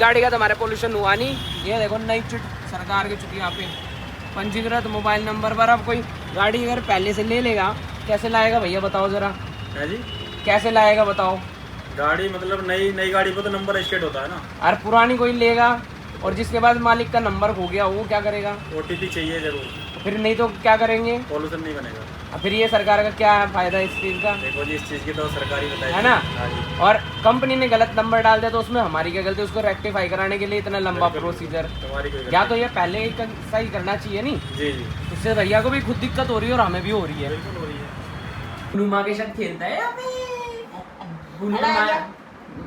गाड़ी का तो हमारे पोल्यूशन हुआ नहीं। ये देखो नई चिट सरकार की चिट यहाँ पे पंजीकृत मोबाइल नंबर पर। अब कोई गाड़ी अगर पहले से ले लेगा कैसे लाएगा भैया बताओ जरा। है जी, कैसे लाएगा बताओ। गाड़ी मतलब नई गाड़ी पर तो नंबर स्टेट होता है ना। और पुरानी कोई लेगा और जिसके बाद मालिक का नंबर खो गया वो क्या करेगा। OTP चाहिए जरूर, फिर नहीं तो क्या करेंगे, पॉल्यूशन नहीं बनेगा। फिर ये सरकार का क्या फायदा इस चीज़ का। देखो जी, इस चीज़ की तो सरकारी बताएगी, है ना। हाँ जी। और कंपनी ने गलत नंबर डाल दिया तो उसमें हमारी क्या गलती, उसको रेक्टिफाई कराने के लिए इतना लंबा प्रोसीजर। तुम्हारी कोई या तो ये पहले ही सही करना चाहिए नहीं। जी जी, इससे भैया को भी खुद दिक्कत हो रही है और हमें भी हो रही है। बिल्कुल हो रही है। गुनू माँ के साथ खेलता है यहाँ पे। गुनू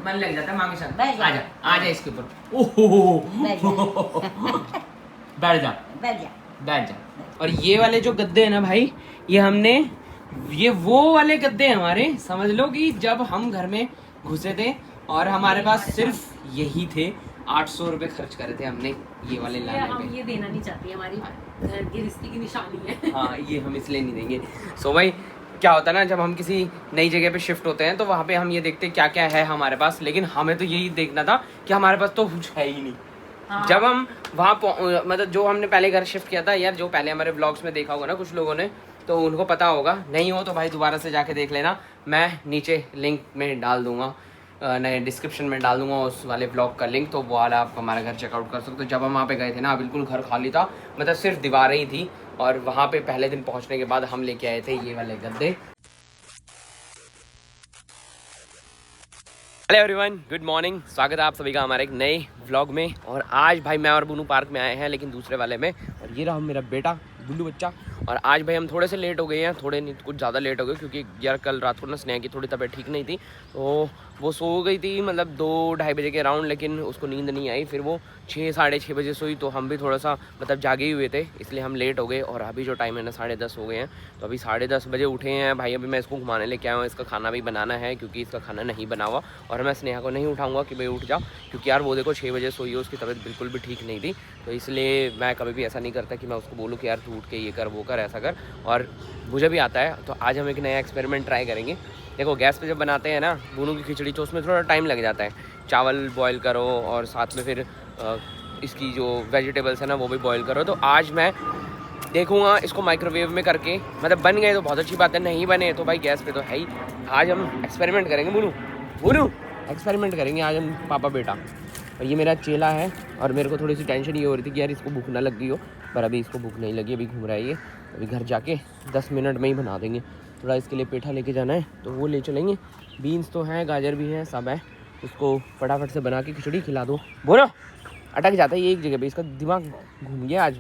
मन लग जाता है माँ के साथ। आजा आजा इसके ऊपर। ओहो बैठ जा बैठ जा। और ये वाले जो गद्दे हैं ना भाई, ये हमने, ये वो वाले गद्दे हैं हमारे, समझ लो कि जब हम घर में घुसे थे और हमारे पास सिर्फ यही थे, 800 रुपए खर्च करे थे हमने ये वाले लाने पे। हम ये देना नहीं चाहते, हमारी घर की रिश्ते की निशानी है। हाँ, ये हम इसलिए नहीं देंगे। सो भाई क्या होता है ना, जब हम किसी नई जगह पे शिफ्ट होते हैं तो वहाँ पे हम ये देखते हैं क्या क्या है हमारे पास, लेकिन हमें तो यही देखना था कि हमारे पास तो कुछ है ही नहीं। हाँ। जब हम वहाँ मतलब जो हमने पहले घर शिफ्ट किया था यार, जो पहले हमारे ब्लॉग्स में देखा होगा ना कुछ लोगों ने, तो उनको पता होगा। नहीं हो तो भाई दोबारा से जाके देख लेना, मैं नीचे लिंक में डाल दूंगा, नए डिस्क्रिप्शन में डाल दूंगा उस वाले ब्लॉग का लिंक, तो वो वाला आप हमारा घर चेकआउट कर सकते हो। जब हम वहाँ पे गए थे ना बिल्कुल घर खाली था, मतलब सिर्फ दीवारें ही थी, और वहाँ पे पहले दिन पहुँचने के बाद हम लेके आए थे ये वाले गद्दे। हेलो एवरीवन, गुड मॉर्निंग, स्वागत है आप सभी का हमारे एक नए व्लॉग में। और आज भाई मैं और बुनू पार्क में आए हैं, लेकिन दूसरे वाले में, और ये रहा मेरा बेटा बुल्लू बच्चा। और आज भाई हम थोड़े से लेट हो गए हैं, थोड़े नहीं कुछ ज़्यादा लेट हो गए, क्योंकि यार कल रात को ना स्नेहा की थोड़ी तबीयत ठीक नहीं थी, तो वो सो गई थी मतलब 2-2:30 बजे के अराउंड, लेकिन उसको नींद नहीं आई। फिर वो 6-6:30 बजे सोई, तो हम भी थोड़ा सा मतलब जागे ही हुए थे, इसलिए हम लेट हो गए। और अभी जो टाइम है ना 10:30 हो गए हैं, तो अभी 10:30 बजे उठे हैं भाई। अभी मैं इसको घुमाने लेके आया हूँ, इसका खाना भी बनाना है क्योंकि इसका खाना नहीं बना हुआ। और मैं स्नेहा को नहीं उठाऊँगा कि भाई उठ जा, क्योंकि यार वो देखो 6 बजे सोई है, उसकी तबीयत बिल्कुल भी ठीक नहीं थी, तो इसलिए मैं कभी भी ऐसा नहीं करता कि मैं उसको बोलूँ कि यार तू उठ के ये कर वो कर ऐसा कर, और मुझे भी आता है। तो आज हम एक नया एक्सपेरिमेंट ट्राई करेंगे। देखो गैस पे जब बनाते हैं ना बुनू की खिचड़ी, तो उसमें थोड़ा टाइम लग जाता है। चावल बॉईल करो और साथ में फिर इसकी जो वेजिटेबल्स है ना वो भी बॉईल करो। तो आज मैं देखूँगा इसको माइक्रोवेव में करके, मतलब बन गए तो बहुत अच्छी बात है, नहीं बने तो भाई गैस पे तो है ही। आज हम एक्सपेरिमेंट करेंगे बुनू एक्सपेरिमेंट करेंगे आज हम, पापा बेटा। और ये मेरा चेला है, और मेरे को थोड़ी सी टेंशन ये हो रही थी कि यार इसको भूख ना लग गई हो, पर अभी इसको भूख नहीं लगी, अभी घूम रहा है ये। अभी घर जाके 10 मिनट में ही बना देंगे। थोड़ा इसके लिए पेठा लेके जाना है तो वो ले चलेंगे, बीन्स तो हैं, गाजर भी हैं, सब है। उसको फटाफट से बना के खिचड़ी खिला दो। बोलो अटक जाता है ये एक जगह पे, इसका दिमाग घूम गया आज।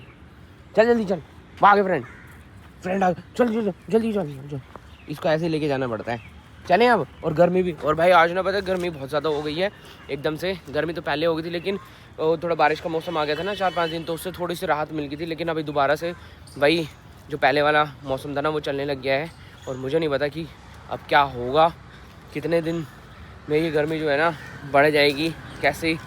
चल जल्दी चल, वो आगे फ्रेंड आ, चल जल्दी। इसको ऐसे लेके जाना पड़ता है। चलें अब। और गर्मी भी, और भाई आज ना पता है गर्मी बहुत ज़्यादा हो गई है एकदम से। गर्मी तो पहले हो गई थी, लेकिन थोड़ा बारिश का मौसम आ गया था ना 4-5 दिन, तो उससे थोड़ी सी राहत मिल गई थी। लेकिन अभी दोबारा से भाई जो पहले वाला मौसम था ना वो चलने लग गया है, और मुझे नहीं पता कि अब क्या होगा, कितने दिन में ये गर्मी जो है ना बढ़ जाएगी, कैसे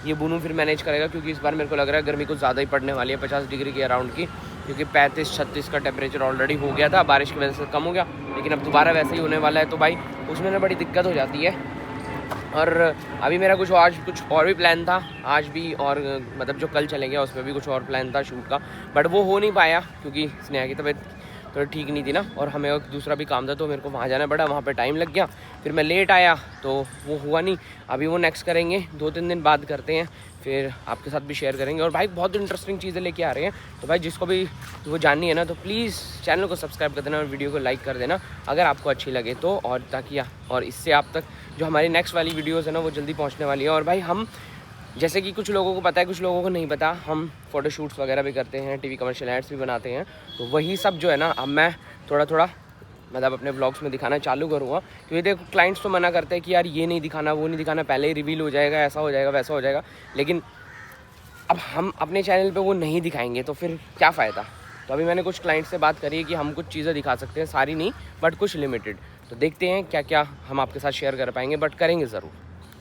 ये बुनू फिर मैनेज करेगा। क्योंकि इस बार मेरे को लग रहा है गर्मी कुछ ज़्यादा ही पड़ने वाली है, 50 डिग्री के अराउंड की, क्योंकि 35-36 का टेम्परेचर ऑलरेडी हो गया था, बारिश की वजह से कम हो गया, लेकिन अब दोबारा वैसे ही होने वाला है। तो भाई उसमें ना बड़ी दिक्कत हो जाती है। और अभी मेरा आज कुछ और भी प्लान था आज भी, और मतलब जो कल चले गया उसमें भी कुछ और प्लान था शूट का, बट वो हो नहीं पाया क्योंकि स्नेहा की तबीयत थोड़ी ठीक नहीं थी ना, और हमें एक दूसरा भी काम था, तो मेरे को वहाँ जाना पड़ा, वहाँ पे टाइम लग गया, फिर मैं लेट आया तो वो हुआ नहीं। अभी वो नेक्स्ट करेंगे, 2-3 दिन बाद करते हैं, फिर आपके साथ भी शेयर करेंगे। और भाई बहुत इंटरेस्टिंग चीज़ें लेके आ रहे हैं, तो भाई जिसको भी वो जाननी है ना तो प्लीज़ चैनल को सब्सक्राइब कर देना और वीडियो को लाइक कर देना अगर आपको अच्छी लगे तो, और ताकि और इससे आप तक जो हमारी नेक्स्ट वाली वीडियोज़ है ना वो जल्दी पहुँचने वाली है। और भाई हम जैसे कि कुछ लोगों को पता है, कुछ लोगों को नहीं पता, हम फ़ोटोशूट्स वगैरह भी करते हैं, टीवी कमर्शियल एड्स भी बनाते हैं, तो वही सब जो है ना अब मैं थोड़ा मतलब अपने व्लॉग्स में दिखाना चालू करूँगा। क्योंकि देखो क्लाइंट्स तो मना करते हैं कि यार ये नहीं दिखाना, वो नहीं दिखाना, पहले ही रिवील हो जाएगा, ऐसा हो जाएगा, वैसा हो जाएगा, लेकिन अब हम अपने चैनल पे वो नहीं दिखाएंगे तो फिर क्या फ़ायदा। तो अभी मैंने कुछ क्लाइंट से बात करी है कि हम कुछ चीज़ें दिखा सकते हैं, सारी नहीं बट कुछ लिमिटेड, तो देखते हैं क्या क्या हम आपके साथ शेयर कर पाएंगे, बट करेंगे ज़रूर।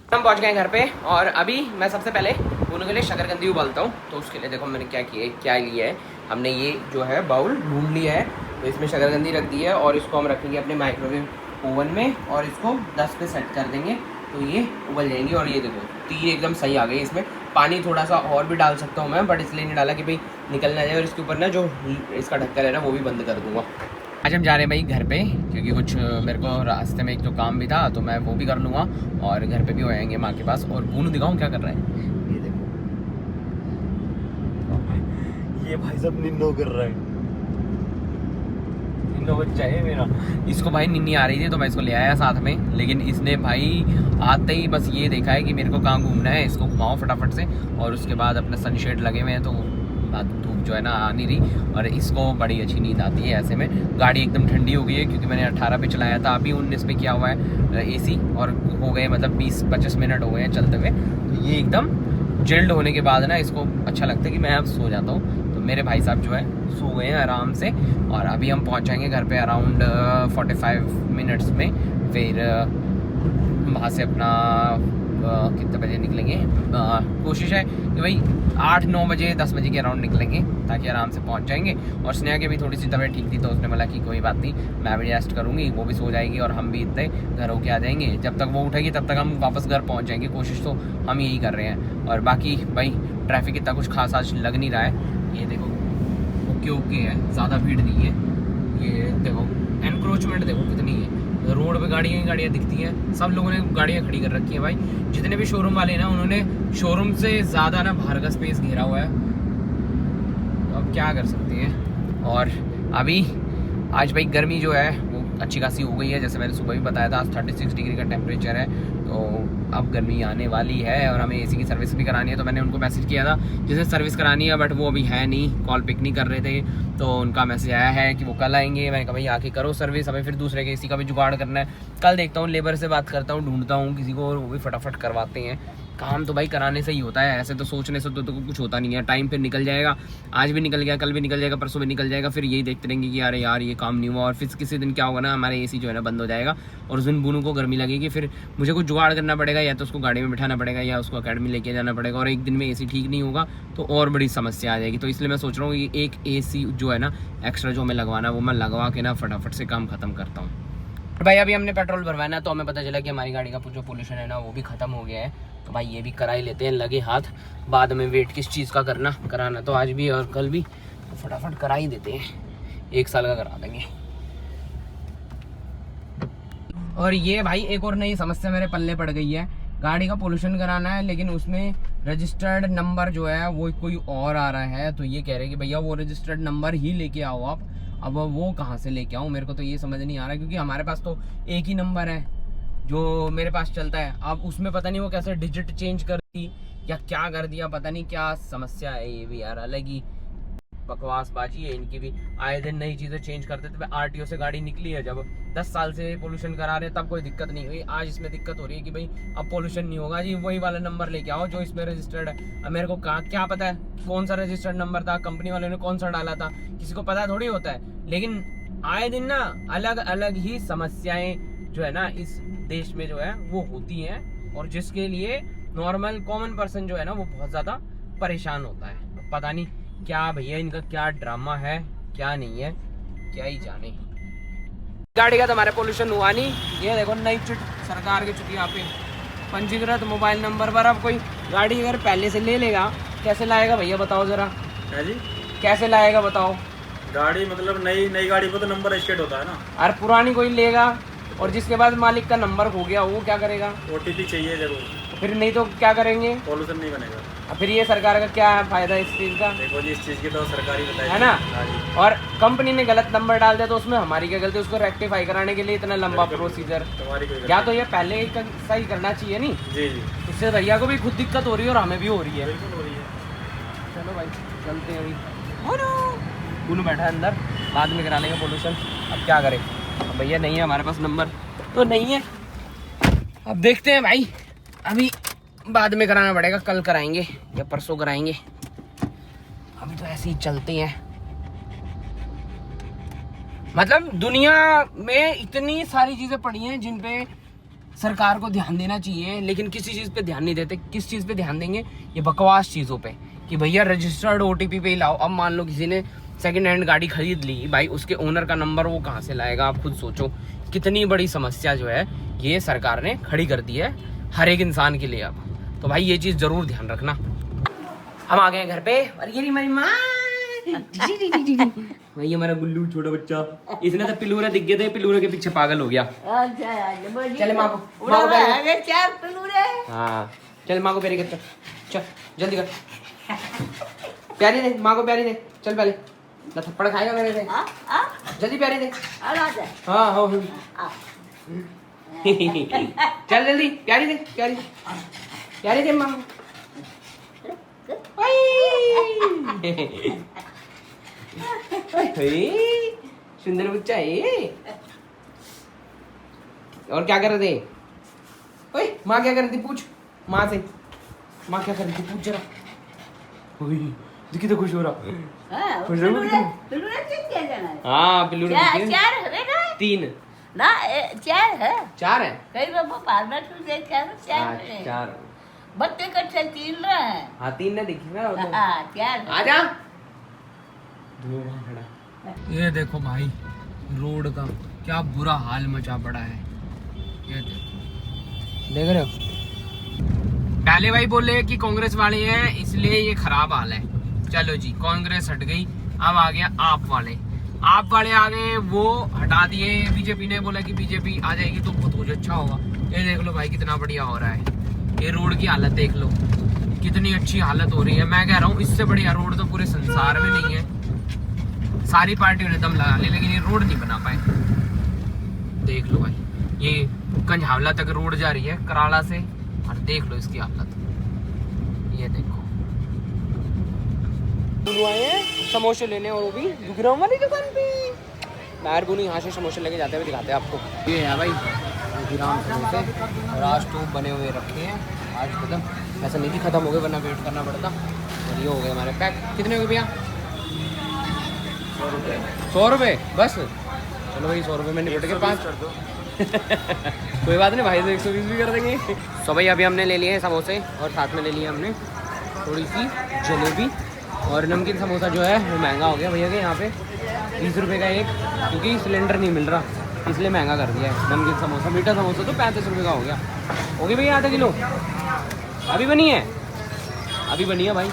हम पहुंच गए घर पे, और अभी मैं सबसे पहले बुनू के लिए शकरकंदी उबालता हूँ। तो उसके लिए देखो मैंने क्या लिया है, हमने ये जो है बाउल ढूंढ लिया है, तो इसमें शकरकंदी रख दी है, और इसको हम रखेंगे अपने माइक्रोवेव ओवन में, और इसको 10 पे सेट कर देंगे, तो ये उबल जाएंगी। और ये देखो तीर एकदम सही आ गई इसमें, पानी थोड़ा सा और भी डाल सकता हूँ मैं, बट इसलिए नहीं डाला कि भाई निकल ना जाए। और इसके ऊपर ना जो इसका ढक्कन है ना वो भी बंद कर दूँगा। आज हम जा रहे हैं भाई घर पे, क्योंकि कुछ मेरे को रास्ते में एक तो काम भी था, तो मैं वो भी कर लूँगा और घर पे भी हो जाएंगे माँ के पास। और बूनू दिखाऊँ क्या कर रहा है, ये देखो, ये भाई सब निन्नो कर रहा है। निन्नो बच्चा है मेरा। इसको भाई निन्नी आ रही थी तो मैं इसको ले आया साथ में, लेकिन इसने भाई आते ही बस ये देखा है कि मेरे को कहाँ घूमना है, इसको घुमाओ फटाफट से। और उसके बाद अपने सनशेड लगे हुए हैं तो धूप जो है ना आ नहीं रही, और इसको बड़ी अच्छी नींद आती है ऐसे में। गाड़ी एकदम ठंडी हो गई है क्योंकि मैंने 18 पे चलाया था, अभी 19 पे किया हुआ है एसी, और हो गए मतलब 20-25 मिनट हो गए हैं चलते हुए। तो ये एकदम चिल्ड होने के बाद ना इसको अच्छा लगता है कि मैं अब सो जाता हूँ। तो मेरे भाई साहब जो है सो गए हैं आराम से, और अभी हम पहुँच जाएंगे घर पे अराउंड 45 मिनट्स में। फिर वहाँ से अपना कितने बजे निकलेंगे, कोशिश है कि भाई 8-9 बजे 10 बजे के अराउंड निकलेंगे, ताकि आराम से पहुंच जाएंगे। और स्नेहा की भी थोड़ी सी तबीयत ठीक थी तो उसने बोला कि कोई बात नहीं, मैं भी रेस्ट करूंगी, वो भी सो जाएगी और हम भी इतने घर होके आ जाएंगे। जब तक वो उठेगी तब तक हम वापस घर पहुँच जाएंगे, कोशिश तो हम यही कर रहे हैं। और बाकी भाई ट्रैफिक इतना कुछ खास आज लग नहीं रहा है। ये देखो ओके ओके है, ज़्यादा भीड़ नहीं है। ये देखो एनक्रोचमेंट देखो कितनी है, रोड पे गाड़ियाँ दिखती हैं। सब लोगों ने गाड़ियाँ खड़ी कर रखी है भाई, जितने भी शोरूम वाले हैं ना उन्होंने शोरूम से ज़्यादा ना बाहर का स्पेस घेरा हुआ है। तो अब क्या कर सकते हैं। और अभी आज भाई गर्मी जो है वो अच्छी खासी हो गई है, जैसे मैंने सुबह भी बताया था, आज 36 डिग्री का टेम्परेचर है। तो अब गर्मी आने वाली है और हमें एसी की सर्विस भी करानी है। तो मैंने उनको मैसेज किया था जिसे सर्विस करानी है, बट वो अभी है नहीं, कॉल पिक नहीं कर रहे थे। तो उनका मैसेज आया है कि वो कल आएंगे। मैंने कहा भाई आके करो सर्विस, हमें फिर दूसरे के एसी का भी जुगाड़ करना है। कल देखता हूँ, लेबर से बात करता हूँ, ढूंढता हूँ किसी को और वो भी फटाफट करवाते हैं। काम तो भाई कराने से ही होता है, ऐसे तो सोचने से तो कुछ होता नहीं है। टाइम फिर निकल जाएगा, आज भी निकल गया, कल भी निकल जाएगा, परसों भी निकल जाएगा। फिर यही देखते रहेंगे कि अरे यार ये काम नहीं हुआ, और फिर किसी दिन क्या होगा ना, हमारे एसी जो है ना बंद हो जाएगा और उस दिन बूनू को गर्मी लगेगी। फिर मुझे कुछ जुगाड़ करना पड़ेगा, या तो उसको गाड़ी में बिठाना पड़ेगा या उसको अकेडमी लेके जाना पड़ेगा। और एक दिन में एसी ठीक नहीं होगा तो और बड़ी समस्या आ जाएगी। तो इसलिए मैं सोच रहा हूँ कि एक एसी जो है ना एक्स्ट्रा जो हमें लगवाना है वो मैं लगवा के ना फटाफट से काम खत्म करता हूँ। भाई अभी हमने पेट्रोल भरवाना है तो हमें पता चला कि हमारी गाड़ी का जो पोल्यूशन है ना वो भी खत्म हो गया है। तो भाई ये भी करा ही लेते हैं लगे हाथ, बाद में वेट किस चीज़ का कराना तो आज भी और कल भी, तो फटाफट करा ही देते हैं, 1 साल का करा देंगे। और ये भाई एक और नई समस्या मेरे पल्ले पड़ गई है, गाड़ी का पोल्यूशन कराना है लेकिन उसमें रजिस्टर्ड नंबर जो है वो कोई और आ रहा है। तो ये कह रहे हैं कि भैया वो रजिस्टर्ड नंबर ही लेके आओ आप। अब वो कहाँ से लेके आऊँ, मेरे को तो ये समझ नहीं आ रहा, क्योंकि हमारे पास तो एक ही नंबर है जो मेरे पास चलता है। अब उसमें पता नहीं वो कैसे डिजिट चेंज कर दी या क्या कर दिया, पता नहीं क्या समस्या है। ये भी यार अलग ही बकवासबाजी है इनकी भी, आए दिन नई चीज़ें चेंज करते थे। आरटीओ से गाड़ी निकली है जब 10 साल से पोल्यूशन करा रहे तब कोई दिक्कत नहीं हुई, आज इसमें दिक्कत हो रही है कि भाई अब पोल्यूशन नहीं होगा जी, वही वाला नंबर लेके आओ जो इसमें रजिस्टर्ड है। अब मेरे को क्या पता है कौन सा रजिस्टर्ड नंबर था, कंपनी वाले ने कौन सा डाला था, किसी को पता थोड़ी होता है। लेकिन आए दिन ना अलग अलग ही समस्याएं जो है ना इस देश में जो है वो होती हैं, और जिसके लिए नॉर्मल कॉमन पर्सन जो है ना वो बहुत ज़्यादा परेशान होता है। पता नहीं क्या भैया इनका क्या ड्रामा है, क्या नहीं है, क्या ही जाने। गाड़ी का तो हमारे पोल्यूशन हुआ नहीं। ये देखो नई चिट सरकार की चिट यहाँ पे, पंजीकृत मोबाइल नंबर पर। अब कोई गाड़ी अगर पहले से ले लेगा कैसे लाएगा भैया बताओ जरा, है जी कैसे लाएगा बताओ। गाड़ी मतलब नई गाड़ी पे तो नंबर स्टेट होता है ना। अरे पुरानी कोई लेगा और जिसके बाद मालिक का नंबर हो गया वो क्या करेगा, OTP चाहिए जरूर, फिर नहीं तो क्या करेंगे, पोल्यूशन नहीं बनेगा। अब फिर ये सरकार का क्या फायदा इस चीज़ का, देखो जी इस चीज़ की तो सरकारी बताएगी है ना। हाँ जी। और कंपनी ने गलत नंबर डाल दिया तो उसमें हमारी क्या गलती, उसको रेक्टिफाई कराने के लिए इतना लंबा प्रोसीजर, तुम्हारी कोई या तो ये पहले सही करना चाहिए नहीं। जी जी इससे भैया को भी खुद दिक्कत हो रही है और हमें भी हो रही है। बिल्कुल हो रही है। चलो भाई चलते हैं अभी, गुनू बैठा है अंदर, बाद में करा लेंगे पोल्यूशन। अब क्या करें, अब भैया नहीं है हमारे पास नंबर तो नहीं है, अब देखते हैं भाई, अभी बाद में कराना पड़ेगा, कल कराएंगे या परसों कराएंगे, अभी तो ऐसे ही चलते हैं। मतलब दुनिया में इतनी सारी चीजें पड़ी हैं जिन पे सरकार को ध्यान देना चाहिए, लेकिन किसी चीज पे ध्यान नहीं देते। किस चीज पे ध्यान देंगे, ये बकवास चीजों पे, कि भैया रजिस्टर्ड OTP पे ही लाओ। अब मान लो किसी ने सेकंड हैंड गाड़ी खरीद ली, भाई उसके ओनर का नंबर वो कहाँ से लाएगा, आप खुद सोचो। कितनी बड़ी समस्या जो है ये सरकार ने खड़ी कर दी है हर एक इंसान के लिए। अब तो भाई ये चीज़ ज़रूर ध्यान रखना। हम आ गए हैं घर पे और ये रही हमारी माँ। वही हमारा गुल्लू छोटा बच्चा, इसने तो पिलूरा दिख गए थे, पिलूरे के पीछे पागल हो गया। चले माँ को हाँ चल माँ को प्यारी कर, चल जल्दी कर, प्यारी दे माँ को, प्यारी दे, चल पहले ना थप्पड़ खाएगा मेरे से, जल्दी प्यारी दे। हाँ हो चल जल्दी प्यारी दे, प्यारी प्यारी दे माँ को। सुंदर बच्चा है। और क्या कर रहे थे? ओए माँ क्या कर रही थी? पूछ माँ से, माँ क्या कर रही थी? पूछ जरा। दिखी तो खुश हो रहा। खुश हो रहा? हाँ पिल्लू ने 3 ना 4 है। 4 है। कई बार पार्लर में देख कर 4 है। 4 बच्चे कच्चे 3 है। हाँ 3 ने दिखी ना। हाँ 4 आजा। ये देखो भाई रोड का क्या बुरा हाल मचा पड़ा है, ये देखो, देख रहे हो। पहले भाई बोले कि कांग्रेस वाले हैं इसलिए ये खराब हाल है, चलो जी कांग्रेस हट गई, अब आ गया आप वाले आ गए, वो हटा दिए। बीजेपी ने बोला कि बीजेपी आ जाएगी तो बहुत कुछ अच्छा होगा। ये देख लो भाई कितना बढ़िया हो रहा है, ये रोड की हालत देख लो कितनी अच्छी हालत हो रही है। मैं कह रहा हूँ इससे बढ़िया रोड तो पूरे संसार में नहीं है। सारी पार्टियों ने दम लगा लिया लेकिन ये रोड नहीं बना पाए। देख लो भाई ये कंझावला तक रोड जा रही है कराला से, और देख लो इसकी हालत, ये देखो। आए हैं समोसे लेने, और वो भी दुगराम वाली दुकान पे। नायर बुनी यहाँ से समोसे लेके जाते हुए दिखाते हैं आपको। ये है भाई दुगराम समोसे, और आज तो बने हुए रखे हैं, आज खत्म, ऐसा नहीं कि खत्म हो गए वरना वेट करना पड़ता। और ये हो गए हमारे पैक। कितने हो गए भैया? 100 रुपये बस। चलो भाई 100 रुपये में निपट के 5 कर दो। कोई बात नहीं भाई, तो 120 भी कर देंगे। तो भाई अभी हमने ले लिए हैं समोसे, और साथ में ले लिया हमने थोड़ी सी जलेबी, और नमकीन समोसा जो है वो महंगा हो गया भैया के यहाँ पे, 20 रुपये का एक, क्योंकि सिलेंडर नहीं मिल रहा इसलिए महंगा कर दिया है नमकीन समोसा। मीठा समोसा तो 35 रुपये का हो गया। हो गई भैया आधा किलो? अभी बनी है? अभी बनी है भाई,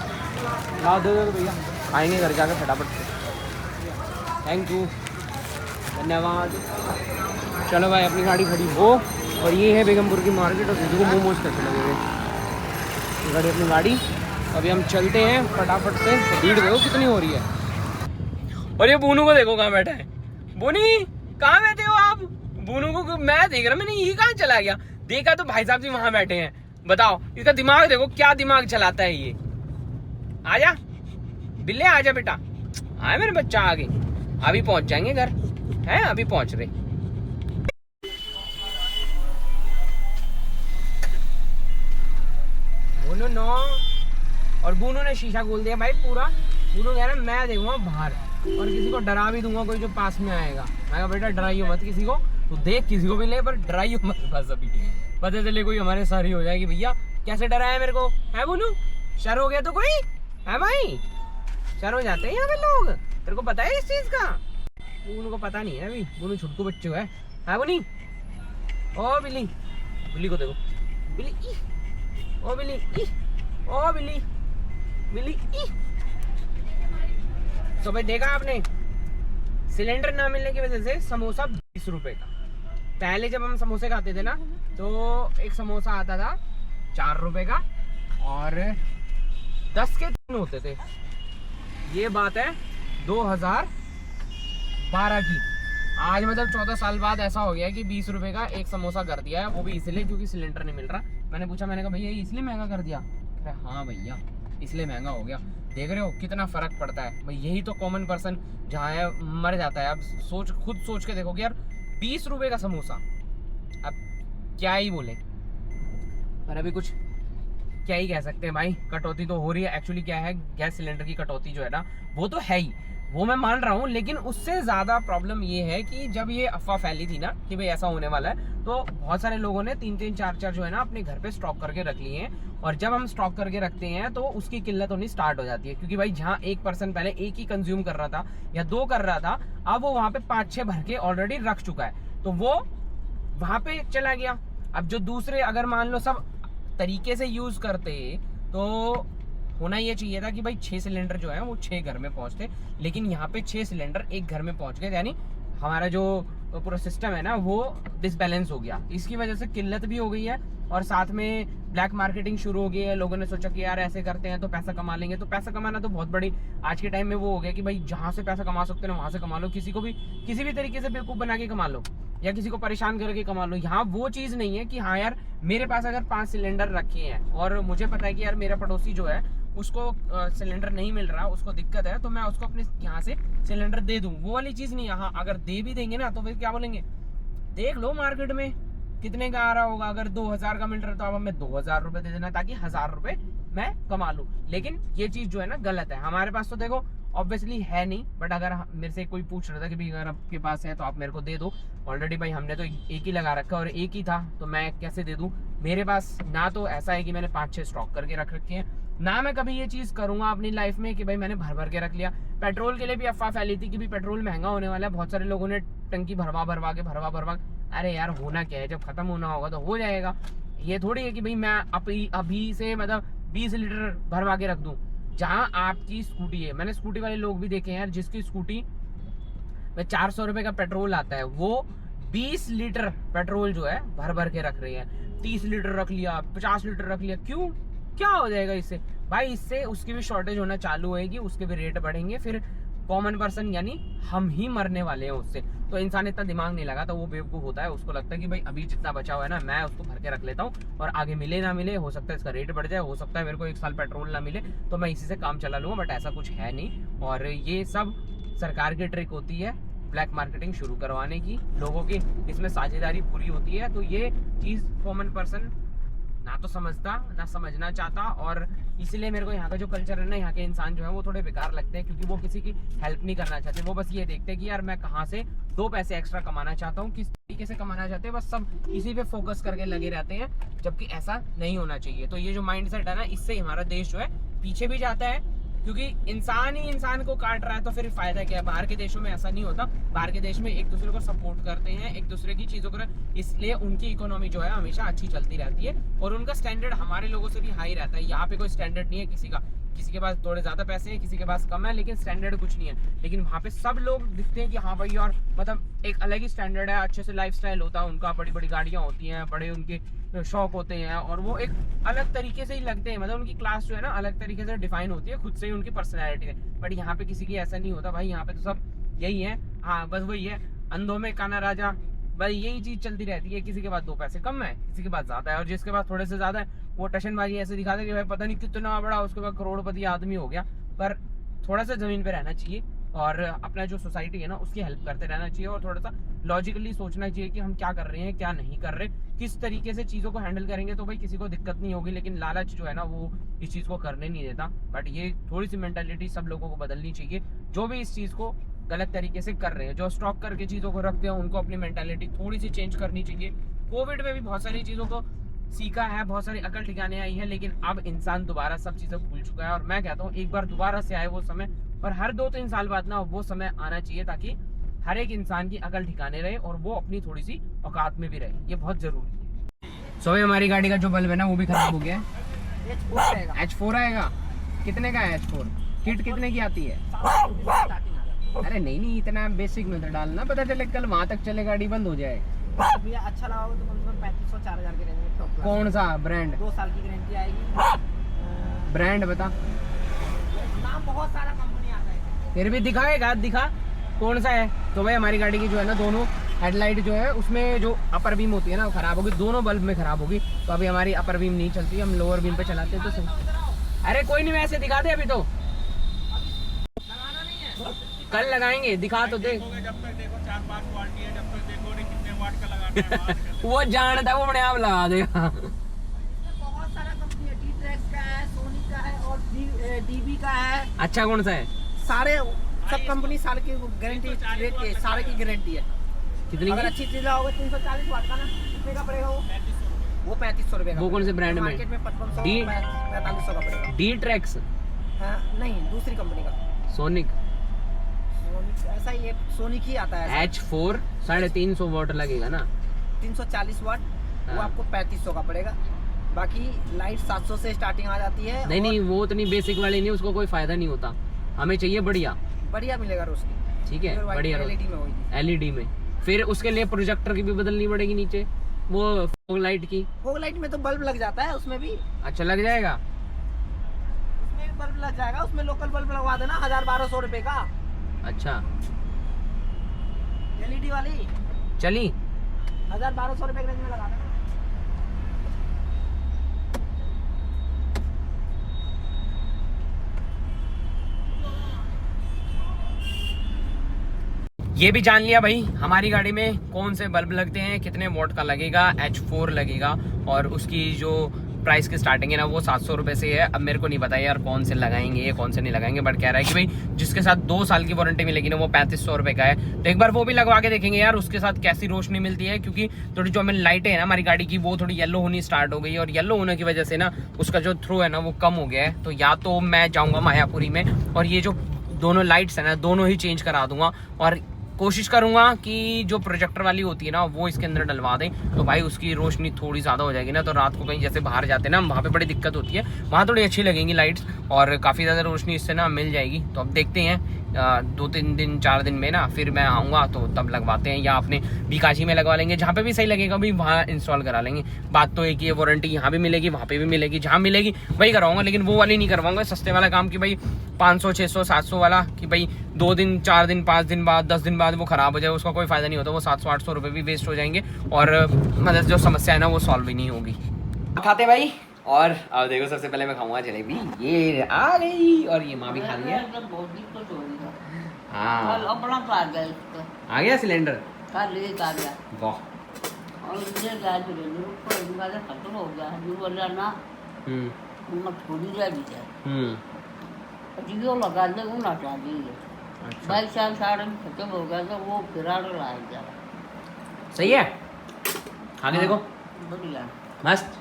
ला दो भैया, आएंगे घर जाकर फटाफट से। थैंक यू, धन्यवाद। चलो भाई अपनी गाड़ी खड़ी हो, और ये है बेगमपुर की मार्केट, और दीदी को मोमोज कैसे लगे हुए। ये गाड़ी अपनी गाड़ी, अभी हम चलते हैं फटाफट से। भीड़ देखो कितनी हो रही है। और ये बूनू को देखो कहाँ बैठा है। बोनी कहाँ बैठे हो आप? बूनू को मैं देख रहा, मैंने ये कहाँ चला गया, देखा तो भाई साहब जी वहां बैठे हैं। बताओ इसका दिमाग देखो, क्या दिमाग चलाता है ये। आजा बिल्ले आजा बेटा, आए मेरे बच्चा आगे। अभी पहुंच जाएंगे घर, हैं अभी पहुंच रहे। बोनो नो, और बूनू ने शीशा खोल दिया भाई पूरा। बूनू कह रहा है मैं देखूंगा बाहर, और किसी को डरा भी दूंगा कोई जो पास में आएगा। मैं कहा बेटा डराइयो मत किसी को, तो देख किसी को भी ले पर डराइयो मत बस। अभी पता चले कोई हमारे सर ही हो जाएगी, भैया कैसे डराया मेरे को, है बूनू? शर हो गया तो कोई है भाई, शर हो जाते हैं यहाँ पे लोग, तेरे को पता है इस चीज का? बूनू को पता नहीं है अभी, बूनू छुटकू बच्चों है बुनी? ओ बिल्ली, बिल्ली को देखो, बिल्ली ई, ओ बिल्ली ई, ओ बिल्ली, बिल्ली ई। तो भाई देखा आपने, सिलेंडर ना मिलने की वजह से समोसा 20 रुपए का। पहले जब हम समोसे खाते थे ना तो एक समोसा आता था 4 रुपए का, और 10 के 3 होते थे। ये बात है 2012 की। आज मतलब 14 साल बाद ऐसा हो गया कि 20 रुपए का एक समोसा कर दिया है, वो भी इसलिए क्योंकि सिलेंडर नहीं मिल रहा। मैंने पूछा, मैंने कहा भैया इसलिए महंगा कर दिया? हाँ भैया इसलिए महंगा हो गया। देख रहे हो कितना फर्क पड़ता है भाई, यही तो कॉमन पर्सन जहाँ है मर जाता है। अब खुद सोच के देखो कि यार 20 रुपए का समोसा, अब क्या ही बोले, पर अभी कुछ क्या ही कह सकते हैं भाई। कटौती तो हो रही है, एक्चुअली क्या है, गैस सिलेंडर की कटौती जो है ना वो तो है ही, वो मैं मान रहा हूँ, लेकिन उससे ज़्यादा प्रॉब्लम ये है कि जब ये अफवाह फैली थी ना कि भाई ऐसा होने वाला है, तो बहुत सारे लोगों ने 3-3, 4-4 जो है ना अपने घर पे स्टॉक करके रख लिए हैं। और जब हम स्टॉक करके रखते हैं तो उसकी किल्लत होनी स्टार्ट हो जाती है, क्योंकि भाई जहाँ एक पर्सन पहले एक ही कंज्यूम कर रहा था या 2 कर रहा था, अब वो वहाँ पे 5-6 भर के ऑलरेडी रख चुका है, तो वो वहाँ पे चला गया। अब जो दूसरे अगर मान लो सब तरीके से यूज करते तो होना ये चाहिए था कि भाई 6 सिलेंडर जो है वो 6 घर में पहुंचते, लेकिन यहाँ पे 6 सिलेंडर एक घर में पहुंच गए, यानी हमारा जो पूरा सिस्टम है ना वो डिसबैलेंस हो गया। इसकी वजह से किल्लत भी हो गई है और साथ में ब्लैक मार्केटिंग शुरू हो गई है। लोगों ने सोचा कि यार ऐसे करते हैं तो पैसा कमा लेंगे, तो पैसा कमाना तो बहुत बड़ी आज के टाइम में वो हो गया कि भाई जहाँ से पैसा कमा सकते हो वहां से कमा लो, किसी को भी किसी भी तरीके से बेवकूफ बना के कमा लो या किसी को परेशान करके कमा लो। यहाँ वो चीज नहीं है कि हाँ यार मेरे पास अगर 5 सिलेंडर रखे हैं और मुझे पता है कि यार मेरा पड़ोसी जो है उसको सिलेंडर नहीं मिल रहा, उसको दिक्कत है, तो मैं उसको अपने यहाँ से सिलेंडर दे दूं, वो वाली चीज नहीं। यहाँ अगर दे भी देंगे ना तो फिर क्या बोलेंगे, देख लो मार्केट में कितने का आ रहा होगा, अगर 2000 का मिल रहा है तो अब हमें 2000 रुपए दे देना ताकि 1000 रुपए मैं कमा लूं। लेकिन ये चीज जो है ना गलत है। हमारे पास तो देखो ऑब्वियसली है नहीं, बट अगर मेरे से कोई पूछ रहा था कि भाई अगर आपके पास है तो आप मेरे को दे दो, ऑलरेडी भाई हमने तो एक ही लगा रखा है और एक ही था तो मैं कैसे दे दूं। मेरे पास ना तो ऐसा है कि मैंने 5-6 स्टॉक करके रख रखे हैं, ना मैं कभी ये चीज करूंगा अपनी लाइफ में कि भाई मैंने भर भर के रख लिया। पेट्रोल के लिए भी अफवाह फैली थी कि भाई पेट्रोल महंगा होने वाला है, बहुत सारे लोगों ने टंकी भरवा के अरे यार होना क्या है, जब खत्म होना होगा तो हो जाएगा। ये थोड़ी है कि भाई मैं अभी से मतलब 20 लीटर भरवा के रख दूं। जहां आपकी स्कूटी है, मैंने स्कूटी वाले लोग भी देखे हैं यार जिसकी स्कूटी में 400 रुपए का पेट्रोल आता है, वो 20 लीटर पेट्रोल जो है भर भर के रख रही है। 30 लीटर रख लिया, 50 लीटर रख लिया, क्यों, क्या हो जाएगा इससे भाई? इससे उसकी भी शॉर्टेज होना चालू होगी, उसके भी रेट बढ़ेंगे, फिर कॉमन पर्सन यानी हम ही मरने वाले हैं उससे। तो इंसान इतना दिमाग नहीं लगा, तो वो बेवकूफ होता है, उसको लगता है कि भाई अभी जितना बचा हुआ है ना मैं उसको भर के रख लेता हूँ और आगे मिले ना मिले, हो सकता है इसका रेट बढ़ जाए, हो सकता है मेरे को 1 साल पेट्रोल ना मिले तो मैं इसी से काम चला लूंगा, बट ऐसा कुछ है नहीं। और ये सब सरकार की ट्रिक होती है ब्लैक मार्केटिंग शुरू करवाने की, लोगों की इसमें साझेदारी पूरी होती है। तो ये चीज कॉमन पर्सन ना तो समझता ना समझना चाहता, और इसलिए मेरे को यहाँ का जो कल्चर है ना, यहाँ के इंसान जो है वो थोड़े बेकार लगते हैं, क्योंकि वो किसी की हेल्प नहीं करना चाहते। वो बस ये देखते हैं कि यार मैं कहाँ से 2 पैसे एक्स्ट्रा कमाना चाहता हूँ, किस तरीके से कमाना चाहते हैं, बस सब इसी पे फोकस करके लगे रहते हैं, जबकि ऐसा नहीं होना चाहिए। तो ये जो माइंड सेट है ना, इससे हमारा देश जो है पीछे भी जाता है, क्योंकि इंसान ही इंसान को काट रहा है तो फिर फायदा क्या है। बाहर के देशों में ऐसा नहीं होता, बाहर के देश में एक दूसरे को सपोर्ट करते हैं, एक दूसरे की चीजों को, इसलिए उनकी इकोनॉमी जो है हमेशा अच्छी चलती रहती है और उनका स्टैंडर्ड हमारे लोगों से भी हाई रहता है। यहाँ पे कोई स्टैंडर्ड नहीं है किसी का, किसी के पास थोड़े ज्यादा पैसे हैं, किसी के पास कम है, लेकिन स्टैंडर्ड कुछ नहीं है। लेकिन वहाँ पे सब लोग दिखते हैं कि हाँ भाई यार मतलब एक अलग ही स्टैंडर्ड है, अच्छे से लाइफस्टाइल होता है उनका, बड़ी बड़ी गाड़ियाँ होती हैं, बड़े उनके शौक होते हैं और वो एक अलग तरीके से ही लगते हैं, मतलब उनकी क्लास जो है ना अलग तरीके से डिफाइन होती है, खुद से ही उनकी पर्सनैलिटी है। बट यहाँ पे किसी की ऐसा नहीं होता भाई, यहाँ पे तो सब यही है, हाँ बस वही है, अंधों में काना राजा, भाई यही चीज चलती रहती है। किसी के पास 2 पैसे कम है, किसी के पास ज्यादा है, और जिसके पास थोड़े से ज्यादा है वो टशनबाजी ऐसे दिखाते कि भाई पता नहीं कितना बड़ा उसके पास करोड़पति आदमी हो गया। पर थोड़ा सा जमीन पे रहना चाहिए और अपना जो सोसाइटी है ना उसकी हेल्प करते रहना चाहिए, और थोड़ा सा लॉजिकली सोचना चाहिए कि हम क्या कर रहे हैं क्या नहीं कर रहे, किस तरीके से चीज़ों को हैंडल करेंगे तो भाई किसी को दिक्कत नहीं होगी। लेकिन लालच जो है ना वो इस चीज़ को करने नहीं देता। बट ये थोड़ी सी मेंटालिटी सब लोगों को बदलनी चाहिए, जो भी इस चीज़ को गलत तरीके से कर रहे हैं, जो स्टॉक करके चीज़ों को रखते हैं, उनको अपनी मेंटालिटी थोड़ी सी चेंज करनी चाहिए। कोविड में भी बहुत सारी चीज़ों को सीखा है, बहुत सारी अकल ठिकाने आई है, लेकिन अब इंसान दोबारा सब चीज़ें भूल चुका है। और मैं कहता हूँ एक बार दोबारा से आए वो समय, और हर 2-3 साल बाद ना वो समय आना चाहिए ताकि हर एक इंसान की अकल ठिकाने रहे और वो अपनी थोड़ी सी औकात में भी रहे, ये बहुत जरूरी है। सो हमारी गाड़ी का जो बल्ब है ना वो भी खराब हो गया है। H4 आएगा, कितने का है H4? किट कितने की आती है? अरे नहीं इतना बेसिक में तो डालना, पता चले कल वहाँ तक चले गाड़ी बंद हो जाए। भैया अच्छा लगा तो कम से कम 3500-4000 के रेंज में। कौन सा ब्रांड? 2 साल की गारंटी आएगी। ब्रांड बता। नाम बहुत सारा कंपनी आता है, फिर भी दिखाएगा, दिखा कौन सा है। तो भाई हमारी गाड़ी की जो है ना दोनों हेडलाइट जो है उसमें जो अपर बीम होती है ना वो खराब होगी, दोनों बल्ब में खराब होगी। तो अभी हमारी अपर बीम नहीं चलती, हम लोअर बीम पे चलाते हैं तो सही। अरे कोई नहीं, वैसे दिखा दे, अभी तो कल लगाएंगे, दिखा तो दे। जब तक देखो 4-5 क्वालिटी है, जब तक देखो कितने वाट का लगाना है वो जानता है, वो अपने आप लगा देगा। बहुत सारा कंपनी है, D-Trax का है, सोनी का है और DB का है। अच्छा कौन सा है? सारे सब कंपनी साल की गारंटी रेट के सारे की गारंटी है। कितनी अगर की? अच्छी चीज लाओगे 340 वाट का ना, कितने का पड़ेगा वो 3500 रुपए का। वो कौन से ब्रांड में? मार्केट में 5500 D- 4500 का पड़ेगा। D-Trax? नहीं, दूसरी कंपनी का सोनिक? ऐसा ही सोनिक ही आता है। H4 350 वाट लगेगा ना? 340 वाट, वो हाँ। आपको 3500 का पड़ेगा। बाकी लाइट 700 से स्टार्टिंग आ जाती है। नहीं नहीं, वो उतनी बेसिक वाली नहीं, उसको कोई फायदा नहीं होता, हमें चाहिए बढ़िया। बढ़िया मिलेगा रोशनी, ठीक है, बढ़िया एलईडी में होगी। एलईडी में। फिर उसके लिए प्रोजेक्टर की भी बदलनी पड़ेगी नीचे, वो फॉग लाइट की। फॉग लाइट में तो बल्ब लग जाता है, उसमें भी अच्छा लग जाएगा, उसमें भी बल्ब लग जाएगा। उसमें लोकल बल्ब लगवा देना 1000-1200 रुपए का। अच्छा एलईडी वाली चली। 1000-1200 रुपए के रेंज में लगा देना। ये भी जान लिया भाई हमारी गाड़ी में कौन से बल्ब लगते हैं, कितने वॉट का लगेगा। H4 लगेगा और उसकी जो प्राइस की स्टार्टिंग है ना वो 700 रुपये से है। अब मेरे को नहीं पता यार कौन से लगाएंगे कौन से नहीं लगाएंगे, बट कह रहा है कि भाई जिसके साथ 2 साल की वारंटी मिलेगी ना वो 3500 रुपये का है। तो एक बार वो भी लगवा के देखेंगे यार उसके साथ कैसी रोशनी मिलती है, क्योंकि थोड़ी जो हमें लाइटें है ना हमारी गाड़ी की वो थोड़ी येलो होनी स्टार्ट हो गई है, और येलो होने की वजह से ना उसका जो थ्रो है ना वो कम हो गया है। तो या तो मैं जाऊँगा मायापुरी में और ये जो दोनों लाइट्स है ना दोनों ही चेंज करा दूंगा, और कोशिश करूंगा कि जो प्रोजेक्टर वाली होती है ना वो इसके अंदर डलवा दें, तो भाई उसकी रोशनी थोड़ी ज़्यादा हो जाएगी ना, तो रात को कहीं जैसे बाहर जाते हैं ना वहाँ पे बड़ी दिक्कत होती है, वहाँ थोड़ी अच्छी लगेंगी लाइट्स और काफ़ी ज़्यादा रोशनी इससे ना मिल जाएगी। तो अब देखते हैं 2-3 दिन 4 दिन में ना फिर मैं आऊँगा तो तब लगवाते हैं, या अपने बीकाजी में लगवा लेंगे, जहाँ पे भी सही लगेगा भाई वहाँ इंस्टॉल करा लेंगे। बात तो एक ही है, वारंटी यहाँ भी मिलेगी वहाँ पे भी मिलेगी, जहाँ मिलेगी वही करवाऊंगा, लेकिन वो वाली नहीं करवाऊंगा सस्ते वाला काम कि भाई 500 600 700 वाला कि भाई 2 दिन 4 दिन 5 दिन बाद 10 दिन बाद वो खराब हो जाए, उसका कोई फायदा नहीं होता। वो 700 800 रुपये भी वेस्ट हो जाएंगे और मतलब जो समस्या है ना वो सॉल्व ही नहीं होगी। खाते भाई, और अब देखो सबसे पहले मैं खाऊंगा जलेबी, ये आ गई और ये माँ भी खा रही है। बहुत दिक्कत हो रही है। हाँ अपना तो आ गया इसका, आ गया सिलेंडर, का ले आ गया वाह। और ये गाय जो है ऊपर इनका खत्म हो गया है, जो वाला ना उनका थोड़ी रह गई है, जो लगा दे वो ना चाहिए। अच्छा 22 साल साढ़े में खत्म हो गया तो वो फिरा लाएगा। सही है, खा के देखो बढ़िया मस्त।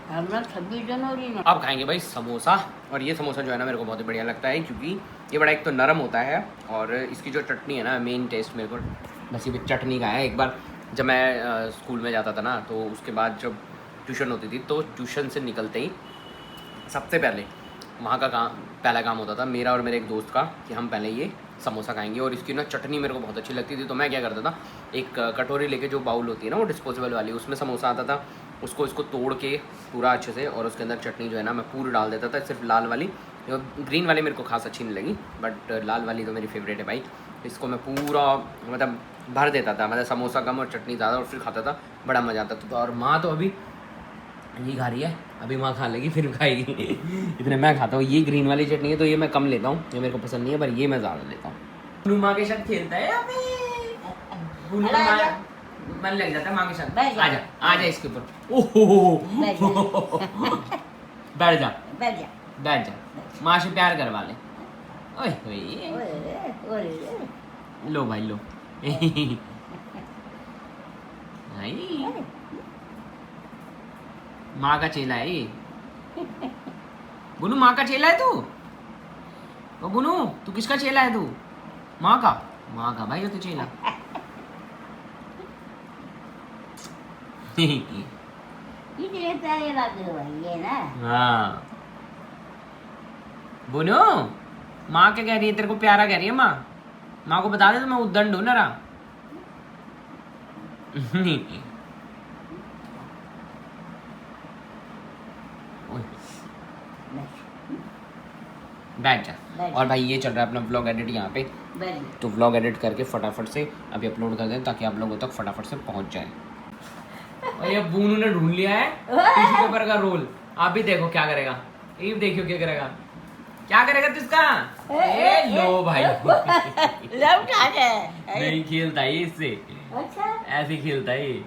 हमने 26 जनवरी में अब खाएंगे भाई समोसा, और ये समोसा जो है ना मेरे को बहुत ही बढ़िया लगता है, क्योंकि ये बड़ा एक तो नरम होता है और इसकी जो चटनी है ना मेन टेस्ट मेरे को नसीब चटनी का है। एक बार जब मैं स्कूल में जाता था ना तो उसके बाद जब ट्यूशन होती थी तो ट्यूशन से निकलते ही सबसे पहले वहाँ का पहला काम होता था मेरा और मेरे एक दोस्त का कि हम पहले ये समोसा खाएंगे, और इसकी ना चटनी मेरे को बहुत अच्छी लगती थी। तो मैं क्या करता था, एक कटोरी लेके जो बाउल होती है ना वो डिस्पोजेबल वाली, उसमें समोसा आता था, उसको इसको तोड़ के पूरा अच्छे से और उसके अंदर चटनी जो है ना मैं पूरी डाल देता था, सिर्फ लाल वाली। ग्रीन वाली मेरे को खास अच्छी नहीं लगी, बट लाल वाली तो मेरी फेवरेट है भाई। इसको मैं पूरा मतलब भर देता था, मतलब समोसा कम और चटनी ज़्यादा, और फिर खाता था, बड़ा मज़ा आता था। और माँ तो अभी ये खा रही है, अभी माँ खा लेगी फिर खाएगी इतने मैं खाता हूँ। ये ग्रीन वाली चटनी है तो ये मैं कम लेता हूँ, ये मेरे को पसंद नहीं है, पर ये मैं ज़्यादा लेता हूँ। माँ के साथ खेलता है मन लग जाता है माँ के साथ। आजा आजा इसके ऊपर, ओहो बैठ जा बैठ जा, माँ से प्यार करवा ले। ओए लो भाई लो माँ का चेला है ये। बुनू माँ का चेला है तू? ओ बुनू तू किसका चेला है तू? माँ का? माँ का भाई, वो तो चेला। हाँ बुनू माँ क्या कह रही है, तेरे को प्यारा कह रही है माँ? माँ को बता दे तो मैं उद्दंड हूँ ना रा। बैठ जा। और भाई ये चल रहा है अपना व्लॉग एडिट यहाँ पे, तो व्लॉग एडिट करके फटाफट से अभी अपलोड कर दें ताकि आप लोगों तक फटाफट से पहुँच जाए। और ये बूनू ने ढूंढ लिया है टिश्यू पेपर का रोल, आप भी देखो क्या करेगा, ये देखियो क्या करेगा, क्या करेगा तू इसका? लो भाई नहीं खेलता है इससे, ऐसे खेलता है ये,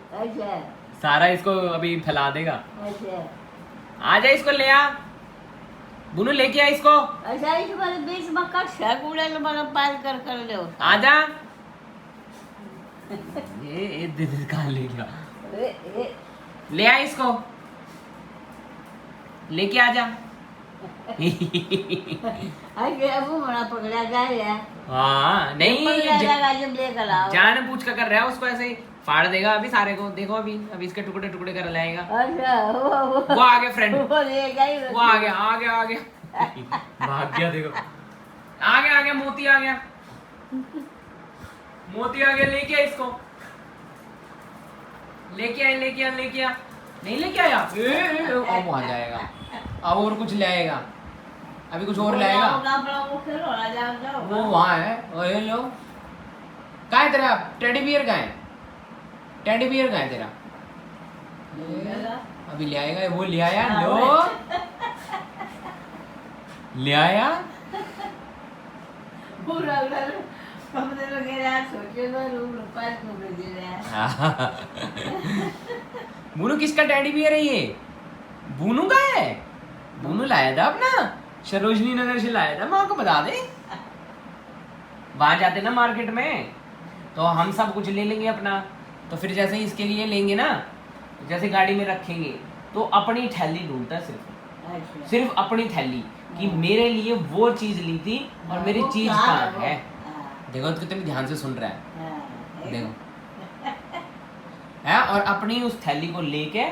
सारा इसको अभी फैला देगा। आ जा इसको ले आ, बुनू लेके आ इसको। बीच में कट पार कर लो। आ जा ये दीदी कहाँ ले गया, ले आ इसको, लेके आ जा। पकड़ा जाए हाँ नहीं लेकर आओ। जान पूछ कर रहा है उसको ऐसे ही फाड़ देगा अभी सारे को, देखो अभी इसके टुकड़े टुकड़े कर लाएगा। अच्छा वो आ गया फ्रेंड, वो ले गई वो आ गया भाग गया, देखो आ गया मोती आ गया, लेके आ इसको, लेके आ नहीं लेके आया, अब आ जाएगा, अब और कुछ लाएगा, अभी कुछ और लाएगा, वो वहाँ है। ओए लो कहाँ है तेरा टेडी बियर, कहाँ है तेरा? अभी ले आएगा, वो ले आया, ले आया। बुनू किसका टेडी बियर है ये? बुनू का है, बुनू लाया था अपना, सरोजनी नगर से लाया था, माँ को बता दे। वहां जाते ना मार्केट में तो हम सब कुछ ले लेंगे अपना, तो फिर जैसे ही इसके लिए लेंगे ना, जैसे गाड़ी में रखेंगे तो अपनी थैली ढूंढता है, सिर्फ अपनी थैली कि मेरे लिए वो चीज ली थी और मेरी चीज कहाँ है। देखो तो कितने ध्यान से सुन रहा है, देखो है, और अपनी उस थैली को लेके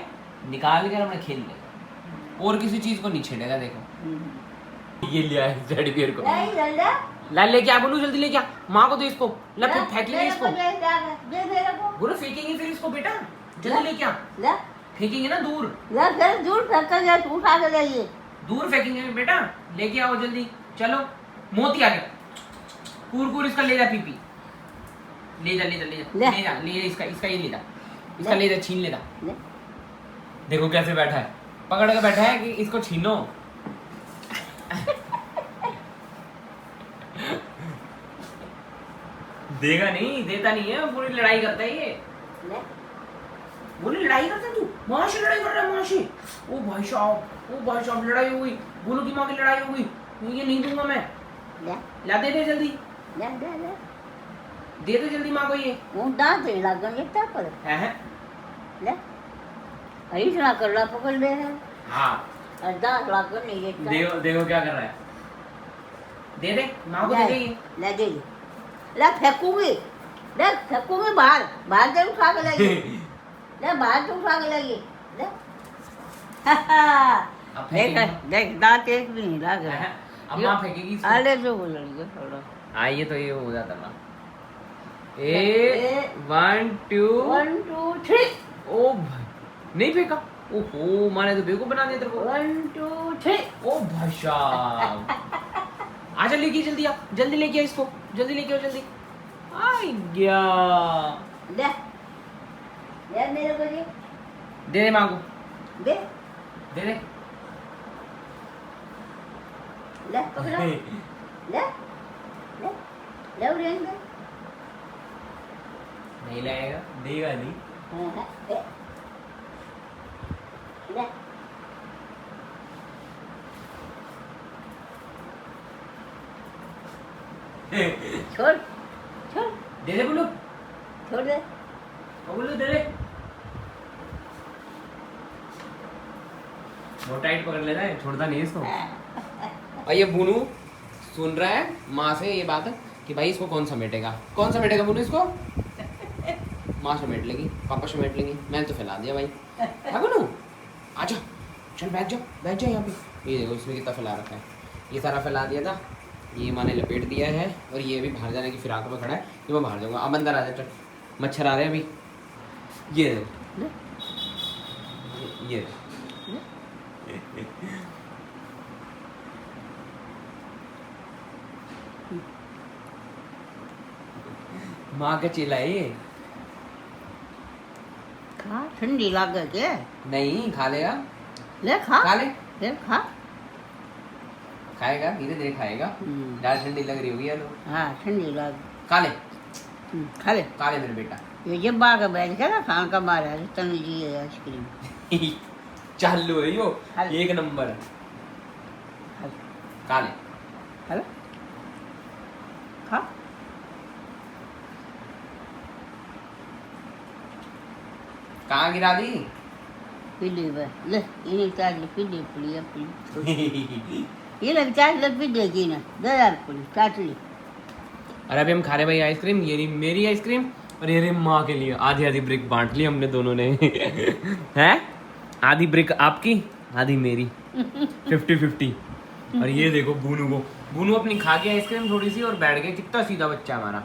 निकाल कर अपने खेल लेगा और किसी चीज को नहीं छेड़ेगा। देखो ये लिया है टेडी बियर को, ला लेके आ बुनू, जल्दी लेके आ, माँ को दे इसको, ला फिर फेंक लेंगे इसको, बुनू फेंकेंगे फिर इसको, बेटा जल्दी लेके आ, फेंकेंगे ना दूर, दूर फेंकेंगे बेटा, लेके आओ जल्दी, चलो मोती आ गया, कूर इसका ले जा, पीपी ले जा इसका ये ले जा, इसका ले जा, छीन ले जा। देखो कैसे बैठा है, पकड़ के बैठा है कि इसको छीनो। देगा नहीं, देता नहीं है, पूरी लड़ाई करता है ये, पूरी लड़ाई करता है तू, माँ से लड़ाई कर रहा है, माँ से। ओ भाई साहब लड़ाई हो गई, बोलो की माँ की लड़ाई हो गई, ये नहीं दूंगा मैं, ला दे जल्दी, दे दे जल्दी माँ को ये। पकड़ ले हाँ देखो क्या कर रहा है, दे दे माँ को, दे दे ले फेंकूंगी, बाहर से उठा के लाइए, ले बाहर से उठा के लाइए, देख दांत एक भी नहीं लग रहा। अब माँ फेंकेगी इसको, अरे जो बोलेंगे थोड़ा, आइए तो ये हो जाता ना, 1 2 3 ओ भाई नहीं फेंका, ओहो माने तो बेवकूफ बना दिया तेरे को। 1 2 3 ओ भाई साहब आजा लेके जल्दी आ, जल्दी लेके आ इसको, जल्दी लेके आओ जल्दी। आ गया, ले मेरे को दे दे माँ को, दे ले पकड़ो, ले उड़ेंगे, नहीं लाएगा, देगा नहीं। ले छोड़ दे दे बुल्लू, छोड़ दे, बुल्लू दे दे, वो टाइट पकड़ लेता है, छोड़ता नहीं इसको। और ये बुनू सुन रहा है माँ से ये बात कि भाई इसको कौन समेटेगा बुनू, इसको माँ समेट लेगी, पापा समेट लेंगे, मैंने तो फैला दिया भाई। है बुनू आजा, चल बैठ जा यहाँ पे। ये देखो इसमें कितना फैला रखा है, ये सारा फैला दिया था, ये माँ ने लपेट दिया है, और ये भी बाहर जाने की फिराक में खड़ा है, ये मैं बाहर जाऊँगा। अब अंदर आ जा, चल मच्छर आ रहे हैं अभी, ये देखो ये माँ का चेला है ये, खा ठंडी लागे के नहीं खा लेगा, ले खा ले, खा, खाएगा धीरे धीरे खाएगा, ज़्यादा ठंडी लग रही होगी यार, हाँ ठंडी लाग, खा ले मेरे बेटा। ये जब बाग बैठ के ना खान का मारा है तन जी आइसक्रीम चालू है यो, एक नंबर है, खा ले, खा कहाँ गिरा दी? पीली बे ले इन्हें चार्ज पीली पड़ी अपनी ये लग चार्ज लग भी देगी ना 2000 पड़ी चाट ली। और अभी हम खा रहे भाई आइसक्रीम, ये रही मेरी आइसक्रीम अरे अरे माँ के लिए आधी आधी ब्रिक बांट ली हमने दोनों ने हैं? आधी ब्रिक आपकी आधी मेरी 50-50। और ये देखो बूनू अपनी खा के आइसक्रीम थोड़ी सी और बैठ गया। कितना सीधा बच्चा हमारा,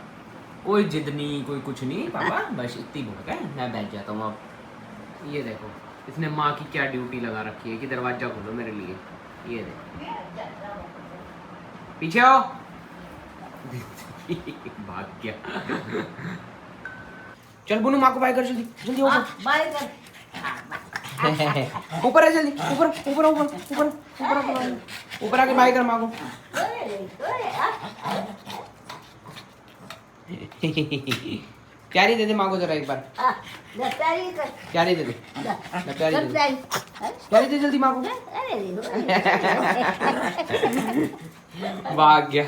कोई जिद नहीं कोई कुछ नहीं पापा, बस इतनी भूख है मैं बैठ जाता हूँ अब। ये देखो इसने माँ की क्या ड्यूटी लगा रखी है कि दरवाजा खोलो मेरे लिए। ये देखो पीछे आओ भाग गया। चल बुनू माँ को बाय कर जल्दी जल्दी ऊपर बाय कर। ऊपर है जल्दी ऊपर ऊपर ऊपर ऊपर ऊपर ऊपर आके बाय कर माँ को। प्यारी दे दे माँ को जरा एक बार। प्यारी दे दे प्यारी दे जल्दी माँ को। भाग गया।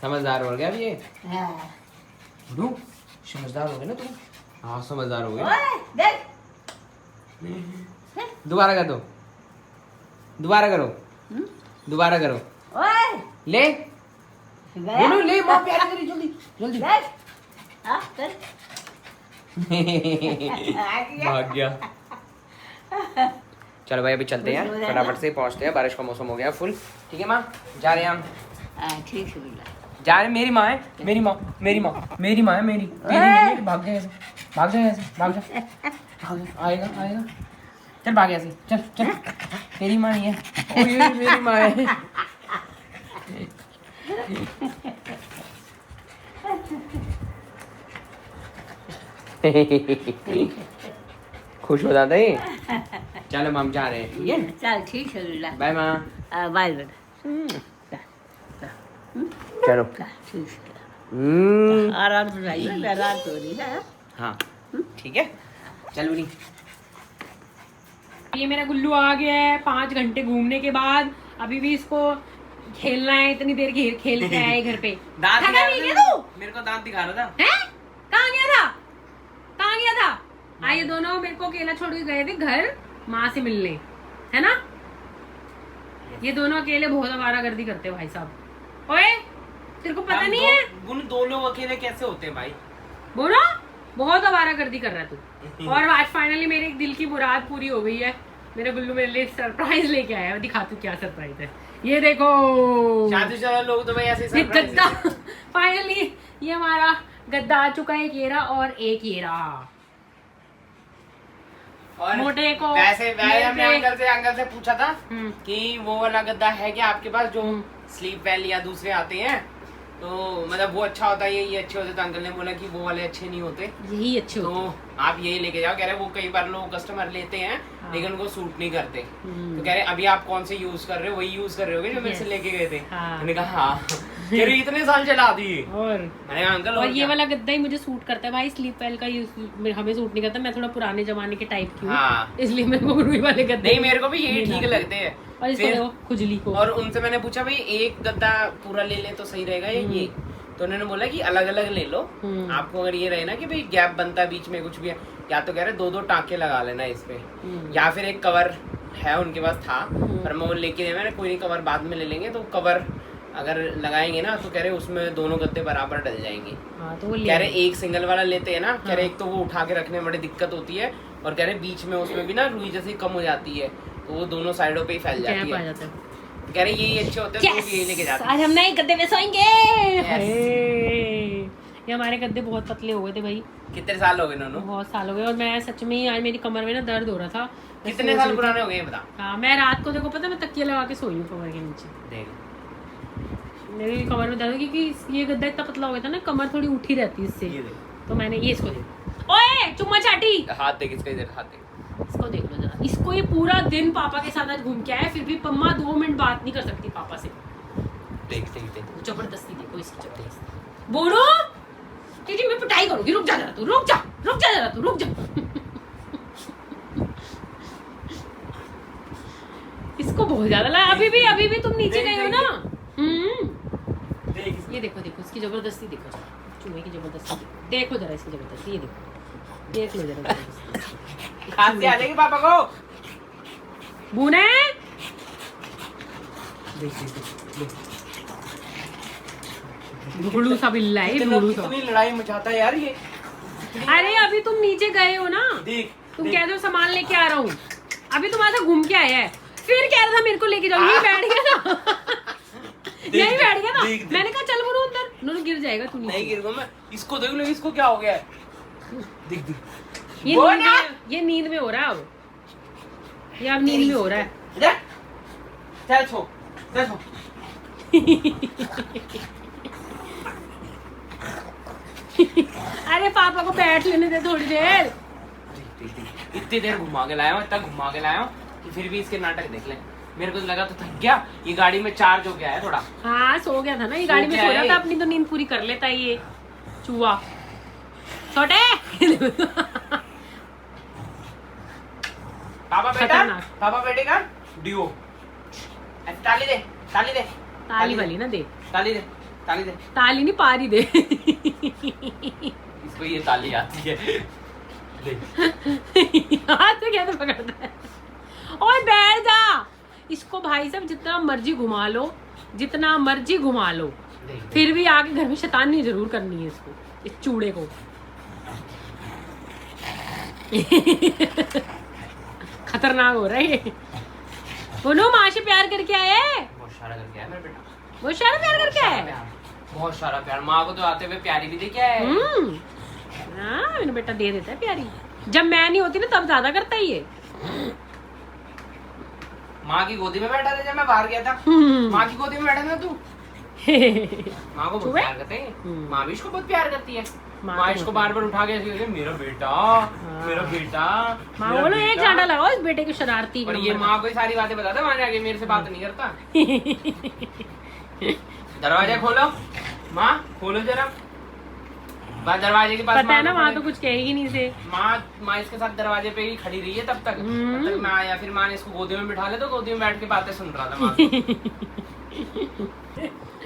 समझदार हो गया ये। समझदार हो गया ना तुम। हाँ समझदार हो गया। दोबारा कर दो दोबारा करो दोबारा करो। ले बोलो ले माँ प्यारी तेरी जल्दी जल्दी। भाग गया। चलो भाई अभी चलते हैं फटाफट से पहुंचते हैं। बारिश का मौसम हो गया फुल। ठीक है माँ जा रहे हैं हम। ठीक है जा रहे। मेरी माँ है मेरी माँ मेरी माँ मेरी माँ है मेरी मेरी। भाग जाए ऐसे भाग जाए ऐसे भाग जा भाग जा। आएगा आएगा चल भाग ऐसे चल चल। तेरी माँ ही है। ओ ये मेरी माँ है। खुश हो जाते हैं। चलो माम जा रहे हैं। ठीक है चल ठीक है बाय माँ बाय बेटा। चलो ठीक है आराम से जाइए रात हो रही है। हाँ ठीक है चल बुनी। ये मेरा गुल्लू आ गया है 5 घंटे घूमने के बाद। अभी भी इसको खेलना है। इतनी देर खेल के आया है घर पे। दांत थका दिखा नहीं रहा क्या था? तू? मेरे को दांत दिखा रहा था। हैं? कहाँ गया था? कहाँ गया था? ये दोनों मेरे को अकेला छोड़ के गए थे घर माँ से मिलने, है ना? ये दोनों अकेले बहुत आवारागर्दी करते हैं भाई साहब। ओए तेरे को पता नहीं है? दो लोग अकेले कैसे होते हैं भाई? बोलो बहुत आवारागर्दी कर रहा है तू। और आज फाइनली मेरे एक दिल की मुराद पूरी हो गई है। मेरे गुल्लू मेरे लिए सरप्राइज लेके आया है। दिखा तू क्या सरप्राइज है। ये देखो शादीशुदा लोग तो भाई ऐसे ये गद्दा। फाइनली ये हमारा गद्दा आ चुका है। एक ये रहा और एक ये रहा। और मोटे को वैसे हमने अंकल से पूछा था कि वो वाला गद्दा है क्या आपके पास जो स्लीप वेल या दूसरे आते हैं तो मतलब वो अच्छा होता है ये अच्छे होते। तो अंकल ने बोला कि वो वाले अच्छे नहीं होते, यही अच्छे तो होते। आप यही लेके जाओ। कह रहे वो कई बार लोग कस्टमर लेते हैं हाँ। लेकिन उनको सूट नहीं करते। तो कह रहे अभी आप कौन से यूज कर रहे हो? वही यूज कर रहे होगे जो मेरे से लेके गए थे। हाँ। मैंने कहा हाँ। कह रहे इतने साल चला दिए। और मैंने कहा अंकल और ये वाला गद्दा ही मुझे सूट करता है भाई। स्लीप वेल का हमें सूट नहीं करता। मैं थोड़ा पुराने जमाने के टाइप की हूँ। हाँ। इसलिए मेरे को रुई वाले गद्दे नहीं मेरे को भी यही ठीक लगते हैं। और इसको देखो खुजली को। और उनसे मैंने पूछा भाई एक गद्दा पूरा ले ले तो सही रहेगा ये तो उन्होंने बोला कि अलग अलग ले लो। आपको अगर ये रहे ना कि भाई गैप बनता है बीच में कुछ भी है, या तो कह रहे 2-2 टाँके लगा लेना इस पे, या फिर एक कवर है उनके पास था पर मैं वो लेके मैंने कोई नहीं कवर बाद में ले लेंगे। तो कवर अगर लगाएंगे ना तो कह रहे उसमें दोनों गद्दे बराबर डल जाएंगे। हाँ, तो वो कह रहे एक सिंगल वाला लेते हैं ना, कह रहे एक तो वो उठा के रखने में बड़ी दिक्कत होती है और कह रहे बीच में उसमें भी ना रुई जैसी कम हो जाती है तो वो दोनों साइडों पे ही फैल जाती है। कह रहे यही अच्छे होते हैं तो यही लेके जाते हैं। आज हम नए गद्दे में सोएंगे। ये हमारे गद्दे बहुत पतले हो गए थे भाई। कितने साल हो गए इन्होंने? बहुत साल हो गए। और मैं सच में ही आज मेरी कमर में ना दर्द हो रहा था। कितने साल पुराने हो गए बता? हाँ मैं रात को देखो पता मैं तकिया लगा के सोई हूँ कमर के नीचे। देख मेरी कमर में दर्द क्योंकि ये गद्दा इतना पतला हो गया था ना, कमर थोड़ी उठी रहती है इससे। तो मैंने ये इसको देख। ओए चुम्मा चाटी हाथ देख इसका, इधर हाथ देख इसको देख लो जरा। इसको ये पूरा दिन पापा के साथ आज घूम के आया फिर भी पम्मा 2 मिनट बात नहीं कर सकती पापा से। देख देख देख जबरदस्ती देखो इसकी जबरदस्ती। बोलो टीटी मैं पिटाई करूंगी। रुक जा जरा तू, रुक जा जरा तू, रुक जा। इसको बहुत ज्यादा लगा। अभी भी तुम नीचे गए हो ना। ये देखो इसकी जबरदस्ती देखो, चूहे की जबरदस्ती देखो जरा इसकी जबरदस्ती। ये देखो देख लो जरा। खांसी आ जाएगी पापा को। बूने देख भूड़ू सा बिल्ला है, भूड़ू सा। कितनी लड़ाई मचाता है यार ये। अरे अभी तुम नीचे गए हो ना, देख तुम कह रहे हो सामान लेके आ रहा हूँ, अभी तुम ऐसा घूम के आया है, फिर कह रहा था मेरे को लेके जाओ, यही बैठ गया ना। यही बैठ गया ना। मैंने कहा चल बोलो अंदर, नूनू गिर जाएगा तू नीचे। नहीं गिर मैं, इसको देख लो, इसको क्या हो गया है। देख देख ये नींद में हो रहा है अब, ये अब नींद में हो रहा है। चल छो, चल छो। अरे पापा को बैठ लेने दे थोड़ी देर। इतनी देर घुमा के लाया हूँ, इतना घुमा के लाया हूँ कि फिर भी इसके नाटक देख ले। मेरे को तो लगा तो थक गया, ये गाड़ी में चार्ज हो गया है थोड़ा। हाँ सो गया था ना, ये गाड़ी में सो रहा था, अपनी तो नींद पूरी कर लेता है ये चूहा छोटे। पापा बेटे का डियो। ताली दे, ताली दे, ताली वाली ना दे, ताली दे, ताली दे। ताली नहीं पारी दे। इसको ये ताली आती है। हाथ से कैसे पकड़ता है। ओए बैठ जा, इसको भाई साहब जितना मर्जी घुमा लो, जितना मर्जी घुमा लो, फिर भी आके घर में शैतानी जरूर करनी है इसको, इस चूड़े को। खतरनाक हो रहा है ये। बोलो माँ से प्यार करके आए, बहुत सारा करके आया मेरा बेटा, बहुत सारा प्यार करके आए, बहुत सारा प्यार। माँ को तो आते हुए प्यारी भी देके आया है। हाँ मेरा बेटा दे देता है प्यारी, जब मैं नहीं होती ना तब ज्यादा करता है ये। माँ की गोदी में बैठा था जब मैं बाहर गया था। माँ की गोदी में बैठा था तू। माँ को बहुत प्यार करते हैं, माँ भी इसको बहुत प्यार करती है। माँ इसको बार बार उठा के मेरा बेटा, मेरा बेटा। माँ बोलो एक झाड़ा लगाओ इस बेटे की शरारती। और ये माँ को सारी बातें बताता है, वहाँ जाके मेरे से बात नहीं करता। दरवाजा खोलो माँ, खोलो जरा। दरवाजे के पास पता है ना, वहाँ तो कुछ कहेगी नहीं से। माँ इसके साथ दरवाजे पे ही खड़ी रही है तब तक मैं आया। फिर माँ ने इसको गोदी में बिठा ले तो गोदी में बैठ के बातें सुन रहा था माँ से।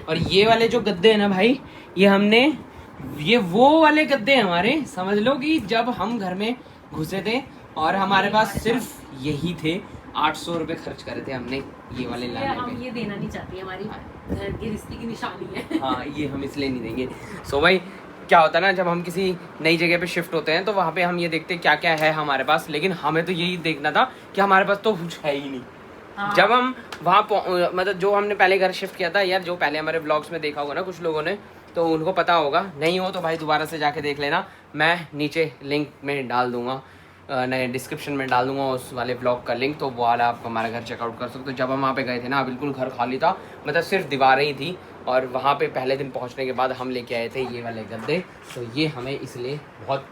और ये वाले जो गद्दे है ना भाई, ये वो वाले गद्दे हैं हमारे। समझ लो कि जब हम घर में घुसे थे और हमारे पास सिर्फ यही थे, 800 रुपए खर्च करे थे हमने ये वाले लाने पे। हम ये देना नहीं चाहते, हमारी घर की रिश्ते की निशानी है। हाँ ये हम इसलिए नहीं देंगे। सो भाई क्या होता है ना, जब हम किसी नई जगह पे शिफ्ट होते हैं तो वहाँ पे हम ये देखते हैं क्या क्या है हमारे पास, लेकिन हमें तो यही देखना था कि हमारे पास तो कुछ है ही नहीं। हाँ। जब हम वहाँ मतलब जो हमने पहले घर शिफ्ट किया था यार, जो पहले हमारे व्लॉग्स में देखा होगा ना कुछ लोगों ने, तो उनको पता होगा। नहीं हो तो भाई दोबारा से जाके देख लेना, मैं नीचे लिंक में डाल दूंगा, नए डिस्क्रिप्शन में डाल दूंगा उस वाले ब्लॉग का लिंक, तो वो वाला आप हमारा घर चेकआउट कर सकते हो। जब हम वहाँ पे गए थे ना, बिल्कुल घर खाली था, मतलब सिर्फ दीवारें ही थी। और वहाँ पे पहले दिन पहुँचने के बाद हम लेके आए थे ये वाले गद्दे, तो ये हमें इसलिए बहुत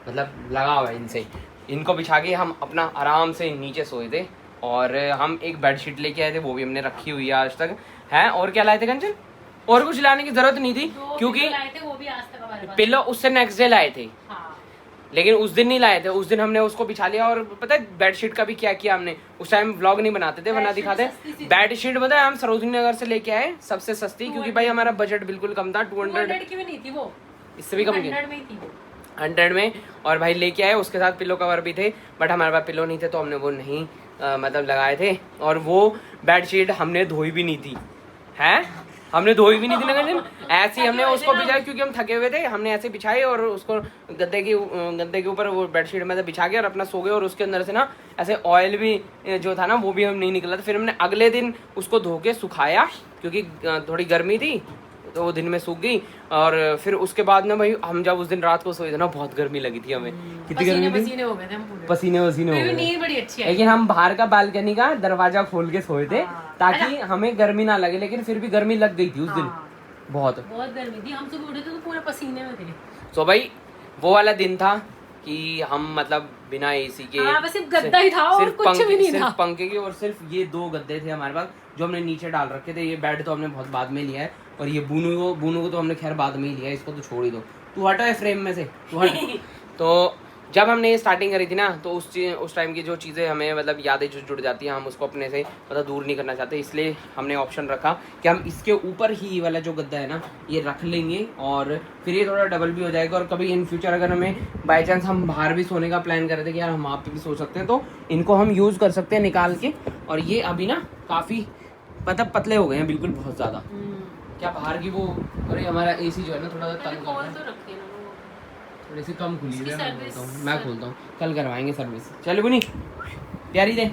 मतलब लगा हुआ है इनसे। इनको बिछा के हम अपना आराम से नीचे सोए थे। और हम एक बेडशीट लेके आए थे, वो भी हमने रखी हुई है आज तक है। और क्या लाए थे कंचन? और कुछ लाने की जरूरत नहीं थी, क्योंकि वो भी आज तक हमारे पास। पिलो उससे नेक्स्ट डे लाए थे। हाँ। लेकिन उस दिन नहीं लाए थे, उस दिन हमने उसको बिछा लिया। और पता है बेडशीट का भी क्या किया हमने, उस टाइम व्लॉग नहीं बनाते थे वरना दिखाते। बेडशीट पता है हम सरोजनी नगर से लेके आए, सबसे सस्ती, क्योंकि भाई हमारा बजट बिल्कुल कम था। 200 की भी नहीं थी वो, इससे भी कम की 100 में ही थी वो। 100 में। और भाई लेके आए, उसके साथ पिलो कवर भी थे, बट हमारे पास पिलो नहीं थे तो हमने वो नहीं मतलब लगाए थे। और वो बेडशीट हमने धोई भी नहीं थी, है हमने धोई भी नहीं थी ना, ऐसे ही हमने उसको बिछाया, क्योंकि हम थके हुए थे। हमने ऐसे बिछाए और उसको गद्दे के ऊपर वो बेडशीट में बिछा के और अपना सो गए। और उसके अंदर से ना ऐसे ऑयल भी जो था ना वो भी हम नहीं निकला था। फिर हमने अगले दिन उसको धो के सुखाया, क्योंकि थोड़ी गर्मी थी तो वो दिन में सूख गई। और फिर उसके बाद ना भाई हम जब उस दिन रात को सोए थे ना, बहुत गर्मी लगी थी हमें। कितनी गर्मी थी, पसीने हो गए थे हम पूरे, पसीने हो गए। नींद बड़ी अच्छी है। लेकिन हम बाहर का बालकनी का दरवाजा खोल के सोए थे ताकि हमें गर्मी ना लगे, लेकिन फिर भी गर्मी लग गई थी उस दिन। बहुत गर्मी थी, हम सुबह उठे थे तो पूरे पसीने में थे। तो भाई वो वाला दिन था कि हम मतलब बिना एसी के सिर्फ गद्दा ही था और कुछ भी नहीं था, सिर्फ पंखे के। और सिर्फ ये 2 गद्दे थे हमारे पास जो हमने नीचे डाल रखे थे। ये बेड तो हमने बहुत बाद में लिया है। और ये बूनू को तो हमने खैर बाद में ही लिया है, इसको तो छोड़ ही दो, तू हटो है फ्रेम में से, तू हट। तो जब हमने ये स्टार्टिंग करी थी ना, तो उस टाइम की जो चीज़ें हमें मतलब यादें जो जुड़ जाती हैं, हम उसको अपने से मतलब दूर नहीं करना चाहते। इसलिए हमने ऑप्शन रखा कि हम इसके ऊपर ही वाला जो गद्दा है ना ये रख लेंगे, और फिर ये थोड़ा डबल भी हो जाएगा। और कभी इन फ्यूचर अगर हमें बाई चांस हम बाहर भी सोने का प्लान कर रहे थे कि यार हम वहाँ पे भी सो सकते हैं, तो इनको हम यूज़ कर सकते हैं निकाल के। और ये अभी ना काफ़ी मतलब पतले हो गए हैं बिल्कुल, बहुत ज़्यादा, क्या बाहर की वो, अरे हमारा एसी जो है ना थोड़ा सा तंग कर रहा कॉल है, तो रखे ना वो। थोड़ी सी कम खुली इसकी है। मैं सर्विस- खोलता हूँ, मैं खोलता हूँ, कल करवाएंगे सर्विस। चल बुनी प्यारी दे,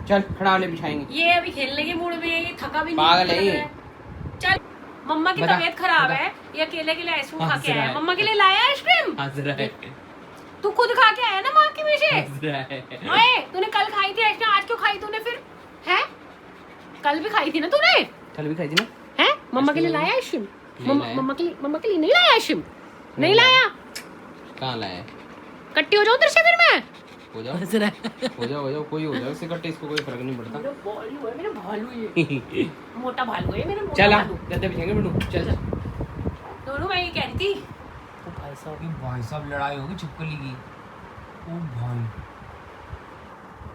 चल खड़ा वाले बिछाएंगे। ये अभी खेलने के मूड में है, ये थका भी नहीं पागल है लग ये। रहा है। चल मम्मा की बता, तबीयत खराब बता। है, ये अकेले के लिए आइसक्रीम खा हंस के रहा आया। है। मम्मा के लिए लाया आइसक्रीम, हंस रहा है, तू खुद खा के आया ना माँ की पीछे। हंस रहा है। ओए तूने कल खाई थी आइसक्रीम, आज क्यों खाई तूने फिर? है कल भी खाई थी ना तूने? कल भी खाई थी ना। है मम्मा के लिए लाया आइसक्रीम? नहीं लाया। मम्मा के लिए नहीं लाया आइसक्रीम? नहीं लाया? कहाँ लाया? कट्टी हो जाऊं तेरे से फिर मैं? हो जाओ हंस रहा है। हो जाओ कोई हो जाओ, इससे कट्टे इसको कोई फर्क नहीं पड़ता। मेरा भालू है, मेरा भालू ये मोटा भालू है, मेरा मोटा चल भालू। गद्दे बिछाएंगे बंडू, चल। दोनों मैं ये कह रही थी। ओ भाई साहब, ये भाई साहब लड़ाई होगी छिपकली की। ओ भाई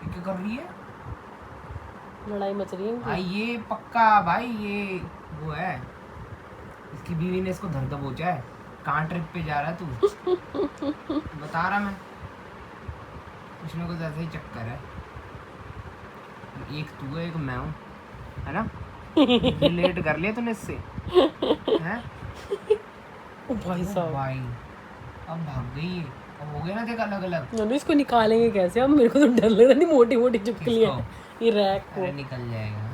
ये क्या कर रही है लड़ाई मच रही है भाई? ये पक्का भाई ये वो है, इसकी बीवी ने इसको धर दबोचा है। कहाँ ट्रिप पे जा रहा है तू? बता रहा मैं, कुछ ना कुछ ऐसा ही चक्कर है। एक तू है, एक मैं हूँ, है ना? रिलेट कर लिया तूने इससे, हैं? ओ भाई साहब, भाई अब भाग गई है, अब हो गया ना देख अलग अलग। नंदू इसको निकालेंगे कैसे? अब मेरे को तो डर लग रहा है, मोटी मोटी चिपकलियां किसको? ये रैक को। अरे निकल जाएगा।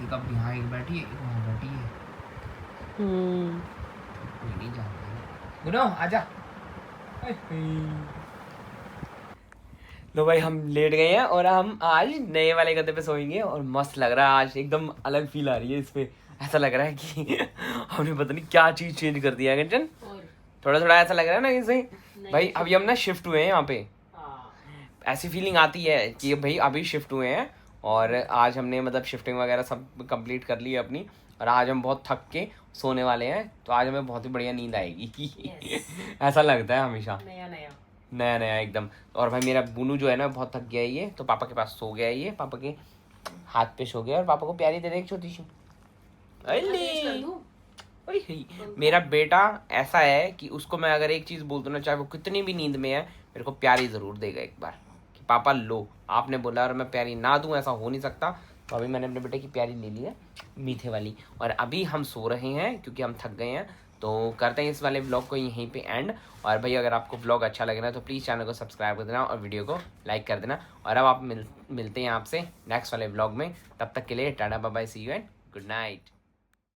एक अब यहाँ एक बैठी है, एक वहाँ बैठी है, कोई नहीं जानता। गुनो आजा। लो भाई हम लेट गए हैं और हम आज नए वाले गद्दे पे सोएंगे और मस्त लग रहा है आज, एकदम अलग फील आ रही है इस पे। ऐसा लग रहा है कि हमने पता नहीं क्या चीज चेंज कर दिया है कंचन। थोड़ा थोड़ा ऐसा लग रहा है ना इसे भाई, अभी हम ना शिफ्ट हुए हैं यहाँ पे, ऐसी फीलिंग आती है कि भाई अभी शिफ्ट हुए हैं और आज हमने मतलब शिफ्टिंग वगैरह सब कंप्लीट कर ली है अपनी, और आज हम बहुत थक के सोने वाले हैं, तो आज हमें बहुत ही बढ़िया नींद आएगी। ऐसा लगता है हमेशा, नया नया नया नया एकदम। और भाई मेरा बुनू जो है ना बहुत थक गया है, ये तो पापा के पास सो गया है, ये पापा के हाथ पे सो गया, और पापा को प्यारी दे दे एक छोटी सी। मेरा बेटा ऐसा है कि उसको मैं अगर एक चीज बोल दूं ना, चाहे वो कितनी भी नींद में है, मेरे को प्यारी जरूर देगा एक बार कि पापा लो, आपने बोला और मैं प्यारी ना दूं, ऐसा हो नहीं सकता। तो अभी मैंने अपने बेटे की प्यारी ले ली है, मीठे वाली, और अभी हम सो रहे हैं क्योंकि हम थक गए हैं। तो करते हैं इस वाले व्लॉग को यहीं पे एंड। और भाई अगर आपको व्लॉग अच्छा लगे ना तो प्लीज़ चैनल को सब्सक्राइब कर देना और वीडियो को लाइक कर देना। और अब आप मिलते हैं आपसे नेक्स्ट वाले व्लॉग में, तब तक के लिए tata bye bye, see you and good night.